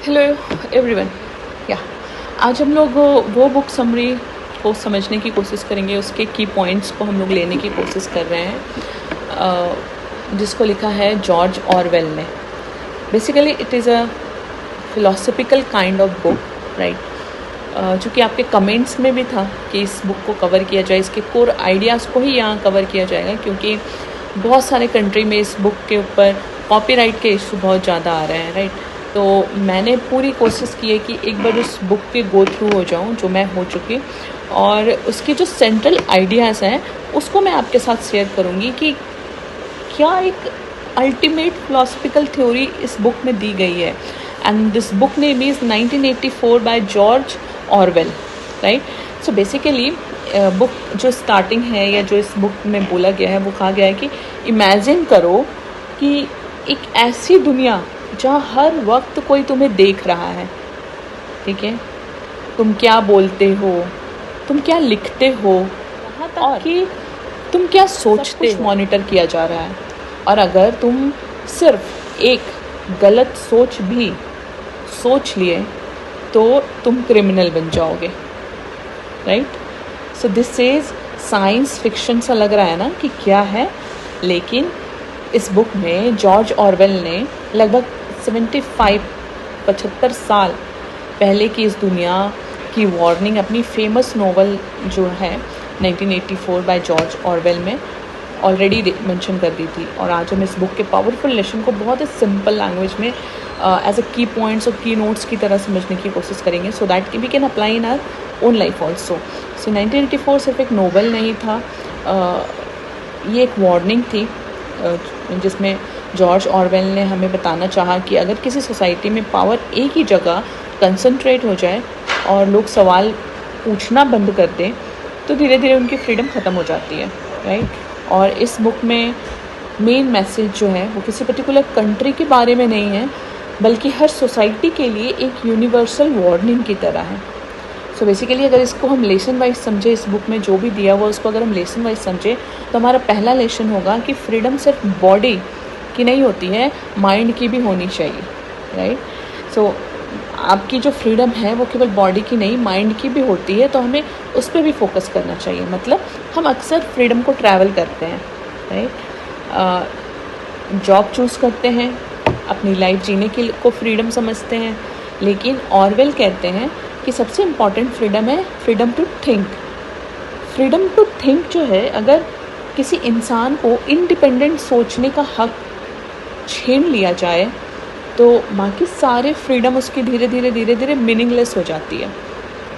Hello everyone. या आज हम लोग वो बुक समरी को समझने की कोशिश करेंगे, उसके की पॉइंट्स को हम लोग लेने की कोशिश कर रहे हैं, जिसको लिखा है जॉर्ज ऑरवेल ने। Basically it is a philosophical kind of book, right. चूँकि आपके कमेंट्स में भी था कि इस बुक को कवर किया जाए, इसके कोर आइडियाज़ को ही यहाँ कवर किया जाएगा, क्योंकि बहुत सारे कंट्री में इस बुक के ऊपर कॉपीराइट के इशू बहुत ज़्यादा आ रहे हैं, राइट। तो मैंने पूरी कोशिश की है कि एक बार उस बुक के गो थ्रू हो जाऊं, जो मैं हो चुकी, और उसके जो सेंट्रल आइडियाज़ हैं उसको मैं आपके साथ शेयर करूंगी कि क्या एक अल्टीमेट फिलोसफिकल थ्योरी इस बुक में दी गई है। And this book name is 1984 by George Orwell, right. So basically book जो स्टार्टिंग है या जो इस बुक में बोला गया है, वो कहा गया है कि इमेजिन करो कि एक ऐसी दुनिया जहाँ हर वक्त कोई तुम्हें देख रहा है, ठीक है। तुम क्या बोलते हो, तुम क्या लिखते हो, यहाँ तक कि तुम क्या सोचते हो, मॉनिटर किया जा रहा है। और अगर तुम सिर्फ एक गलत सोच भी सोच लिए तो तुम क्रिमिनल बन जाओगे, right. So this is science fiction सा लग रहा है ना कि क्या है, लेकिन इस बुक में जॉर्ज ऑरवेल ने लगभग 75 साल पहले की इस दुनिया की वार्निंग अपनी फेमस नोवेल जो है 1984 बाय जॉर्ज ऑरवेल में ऑलरेडी मेंशन कर दी थी। और आज हम इस बुक के पावरफुल लेसन को बहुत ही सिंपल लैंग्वेज में एज अ की पॉइंट्स और की नोट्स की तरह समझने की कोशिश करेंगे, so that we can apply in our own life also. So 1984 सिर्फ एक नोवेल नहीं था, ये एक वार्निंग थी जिसमें जॉर्ज ऑरवेल ने हमें बताना चाहा कि अगर किसी सोसाइटी में पावर एक ही जगह कंसंट्रेट हो जाए और लोग सवाल पूछना बंद कर दें तो धीरे धीरे उनकी फ्रीडम ख़त्म हो जाती है, राइट। और इस बुक में मेन मैसेज जो है वो किसी पर्टिकुलर कंट्री के बारे में नहीं है, बल्कि हर सोसाइटी के लिए एक यूनिवर्सल वार्निंग की तरह है। सो बेसिकली अगर इसको हम लेसन वाइज समझे, इस बुक में जो भी दिया हुआ उसको अगर हम लेसन वाइज समझे, तो हमारा पहला लेसन होगा कि फ्रीडम सिर्फ बॉडी की नहीं होती है, माइंड की भी होनी चाहिए, राइट। सो आपकी जो फ्रीडम है वो केवल बॉडी की नहीं, माइंड की भी होती है, तो हमें उस पर भी फोकस करना चाहिए। मतलब हम अक्सर फ्रीडम को ट्रैवल करते हैं, राइट। जॉब चूज़ करते हैं, अपनी लाइफ जीने की को फ्रीडम समझते हैं, लेकिन ऑरवेल कहते हैं कि सबसे इम्पॉर्टेंट फ्रीडम है freedom to think. Freedom to think जो है, अगर किसी इंसान को इंडिपेंडेंट सोचने का हक छीन लिया जाए तो बाकी सारे फ्रीडम उसकी धीरे धीरे मीनिंगलेस हो जाती है।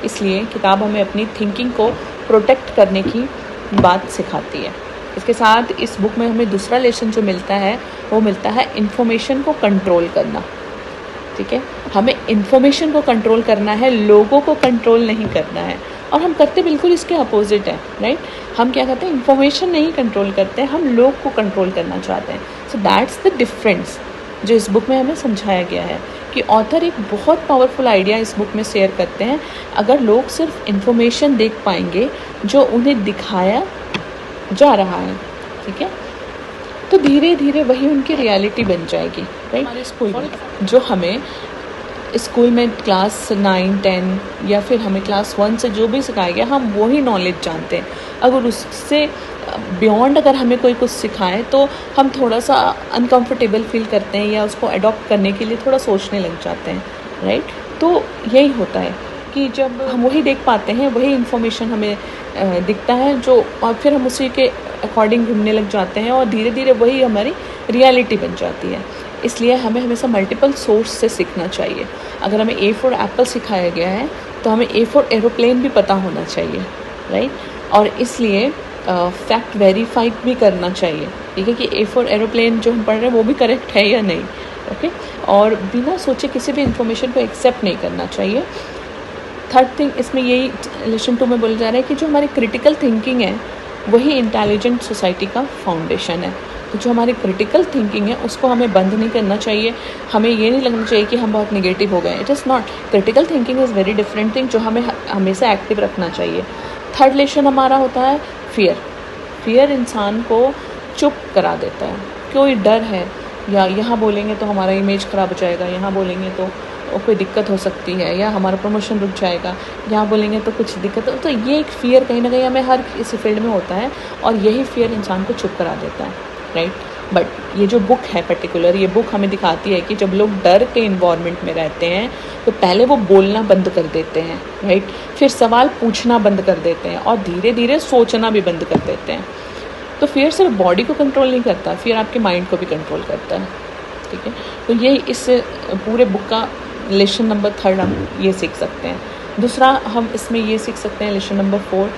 इसलिए किताब हमें अपनी थिंकिंग को प्रोटेक्ट करने की बात सिखाती है। इसके साथ इस बुक में हमें दूसरा लेसन जो मिलता है वो मिलता है इन्फॉर्मेशन को कंट्रोल करना, ठीक है। हमें इन्फॉर्मेशन को कंट्रोल करना है, लोगों को कंट्रोल नहीं करना है। और हम करते बिल्कुल इसके अपोजिट है, राइट। हम क्या करते हैं, इन्फॉर्मेशन नहीं कंट्रोल करते हैं, हम लोग को कंट्रोल करना चाहते हैं। सो दैट्स द डिफरेंस जो इस बुक में हमें समझाया गया है कि ऑथर एक बहुत पावरफुल आइडिया इस बुक में शेयर करते हैं। अगर लोग सिर्फ इन्फॉर्मेशन देख पाएंगे जो उन्हें दिखाया जा रहा है, ठीक है, तो धीरे धीरे वही उनकी रियलिटी बन जाएगी, राइट। हमारे स्कूल में जो हमें स्कूल में क्लास 9, 10 या फिर हमें क्लास 1 से जो भी सिखाया गया, हम वही नॉलेज जानते हैं। अगर उससे बियॉन्ड अगर हमें कोई कुछ सिखाए तो हम थोड़ा सा अनकंफर्टेबल फील करते हैं या उसको अडॉप्ट करने के लिए थोड़ा सोचने लग जाते हैं, राइट। तो यही होता है कि जब हम वही देख पाते हैं, वही इन्फॉर्मेशन हमें दिखता है जो, और फिर हम उसी के अकॉर्डिंग घूमने लग जाते हैं और धीरे धीरे वही हमारी रियलिटी बन जाती है। इसलिए हमें हमेशा मल्टीपल सोर्स से सीखना चाहिए। अगर हमें A फॉर एप्पल सिखाया गया है तो हमें A फॉर एरोप्लेन भी पता होना चाहिए, राइट। और इसलिए फैक्ट वेरीफाई भी करना चाहिए, ठीक है, कि A फॉर एरोप्लेन जो हम पढ़ रहे हैं वो भी करेक्ट है या नहीं, ओके। और बिना सोचे किसी भी इंफॉर्मेशन को एक्सेप्ट नहीं करना चाहिए। थर्ड थिंग इसमें यही लेसन 2 में बोला जा रहा है कि जो हमारी क्रिटिकल थिंकिंग है वही इंटेलिजेंट सोसाइटी का फाउंडेशन है। तो जो हमारी क्रिटिकल थिंकिंग है उसको हमें बंद नहीं करना चाहिए। हमें ये नहीं लगना चाहिए कि हम बहुत नेगेटिव हो गए। It is not, critical thinking is very different thing जो हमें हमेशा एक्टिव रखना चाहिए। थर्ड लेसन हमारा होता है फियर। फियर इंसान को चुप करा देता है। कोई डर है या यहाँ बोलेंगे तो हमारा इमेज ख़राब हो जाएगा, यहाँ बोलेंगे तो कोई दिक्कत हो सकती है या हमारा प्रमोशन रुक जाएगा, यहाँ बोलेंगे तो कुछ दिक्कत हो। तो ये एक फ़ियर कहीं ना कहीं हमें हर इसी फील्ड में होता है और यही फ़ियर इंसान को चुप करा देता है, राइट। बट ये जो बुक है पर्टिकुलर, ये बुक हमें दिखाती है कि जब लोग डर के इन्वायरमेंट में रहते हैं तो पहले वो बोलना बंद कर देते हैं, राइट, फिर सवाल पूछना बंद कर देते हैं और धीरे धीरे सोचना भी बंद कर देते हैं। तो फियर सिर्फ बॉडी को कंट्रोल नहीं करता, फिर आपके माइंड को भी कंट्रोल करता है, ठीक है। तो ये इस पूरे बुक का लेसन नंबर 3 हम ये सीख सकते हैं। दूसरा हम इसमें ये सीख सकते हैं लेसन नंबर 4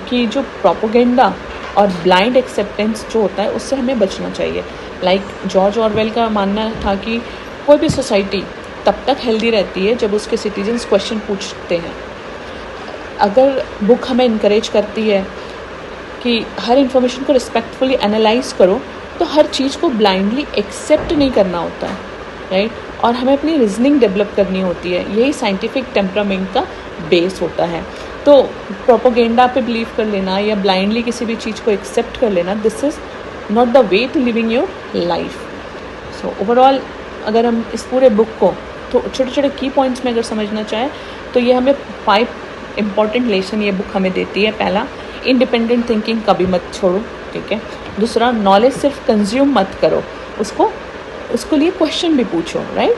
कि जो प्रोपोगेंडा और ब्लाइंड एक्सेप्टेंस जो होता है उससे हमें बचना चाहिए। लाइक जॉर्ज ऑरवेल का मानना था कि कोई भी सोसाइटी तब तक हेल्दी रहती है जब उसके सिटीजन्स क्वेश्चन पूछते हैं। अगर बुक हमें इनकरेज करती है कि हर इन्फॉर्मेशन को रिस्पेक्टफुली एनालाइज करो, तो हर चीज़ को ब्लाइंडली एक्सेप्ट नहीं करना होता है, राइट, और हमें अपनी रीजनिंग डेवलप करनी होती है। यही साइंटिफिक टेम्परामेंट का बेस होता है। तो प्रोपोगेंडा पे बिलीव कर लेना या ब्लाइंडली किसी भी चीज़ को एक्सेप्ट कर लेना, this is not the way to living your life. So overall अगर हम इस पूरे बुक को तो छोटे छोटे की पॉइंट्स में अगर समझना चाहें तो ये हमें 5 इम्पॉर्टेंट लेसन ये बुक हमें देती है। पहला, इंडिपेंडेंट थिंकिंग कभी मत छोड़ो, ठीक है। दूसरा, नॉलेज सिर्फ कंज्यूम मत करो, उसको लिए क्वेश्चन भी पूछो, राइट।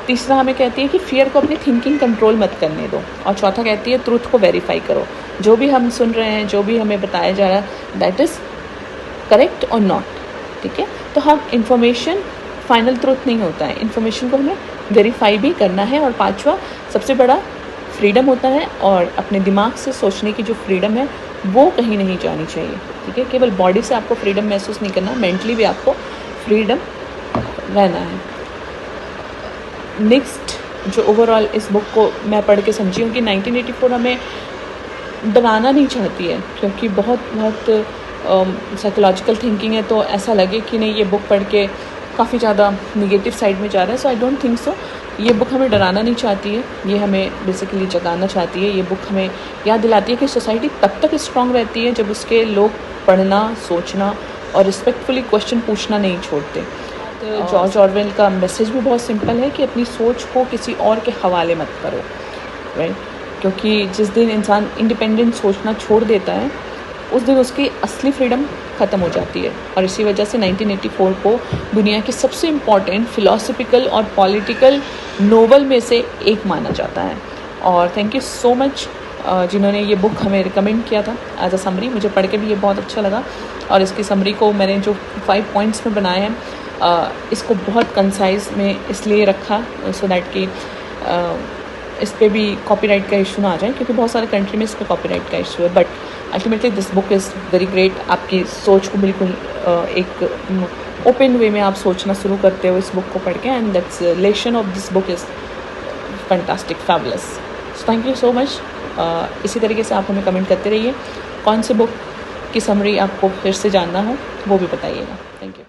तीसरा हमें कहती है कि फियर को अपनी थिंकिंग कंट्रोल मत करने दो। और चौथा कहती है ट्रूथ को वेरीफाई करो, जो भी हम सुन रहे हैं, जो भी हमें बताया जा रहा है, दैट इज़ करेक्ट और नॉट, ठीक है। तो हम इन्फॉर्मेशन फाइनल ट्रूथ नहीं होता है, इन्फॉर्मेशन को हमें वेरीफाई भी करना है। और पांचवा सबसे बड़ा फ्रीडम होता है, और अपने दिमाग से सोचने की जो फ्रीडम है वो कहीं नहीं जानी चाहिए, ठीक है। केवल बॉडी से आपको फ्रीडम महसूस नहीं करना, मेंटली भी आपको फ्रीडम रहना है। नेक्स्ट जो ओवरऑल इस बुक को मैं पढ़ के समझी हूँ कि 1984 हमें डराना नहीं चाहती है, क्योंकि बहुत साइकोलॉजिकल थिंकिंग है, तो ऐसा लगे कि नहीं ये बुक पढ़ के काफ़ी ज़्यादा निगेटिव साइड में जा रहा है। सो आई डोंट थिंक सो। ये बुक हमें डराना नहीं चाहती है, ये हमें बेसिकली जगाना चाहती है। ये बुक हमें याद दिलाती है कि सोसाइटी तब तक स्ट्रॉन्ग रहती है जब उसके लोग पढ़ना, सोचना और रिस्पेक्टफुली क्वेश्चन पूछना नहीं छोड़ते। जॉर्ज ऑरवेल का मैसेज भी बहुत सिंपल है कि अपनी सोच को किसी और के हवाले मत करो, राइट, क्योंकि जिस दिन इंसान इंडिपेंडेंट सोचना छोड़ देता है उस दिन उसकी असली फ्रीडम ख़त्म हो जाती है। और इसी वजह से 1984 को दुनिया की सबसे इम्पॉर्टेंट फिलोसफिकल और पॉलिटिकल नोवेल में से एक माना जाता है। और थैंक यू सो मच जिन्होंने ये बुक हमें रिकमेंड किया था एज अ समरी। मुझे पढ़ के भी ये बहुत अच्छा लगा, और इसकी समरी को मैंने जो 5 पॉइंट्स में बनाए हैं, इसको बहुत कंसाइज में इसलिए रखा सो दैट कि इस पर भी कॉपीराइट का इशू ना आ जाए, क्योंकि बहुत सारे कंट्री में इस पर कॉपीराइट का इशू है। But ultimately this book is very great. आपकी सोच को बिल्कुल एक ओपन वे में आप सोचना शुरू करते हो इस बुक को पढ़ के, and that's lesson of this book is fantastic, fabulous. So thank you so much. इसी तरीके से आप हमें कमेंट करते रहिए, कौन से बुक की समरी आपको फिर से जानना हो वो भी बताइएगा। Thank you.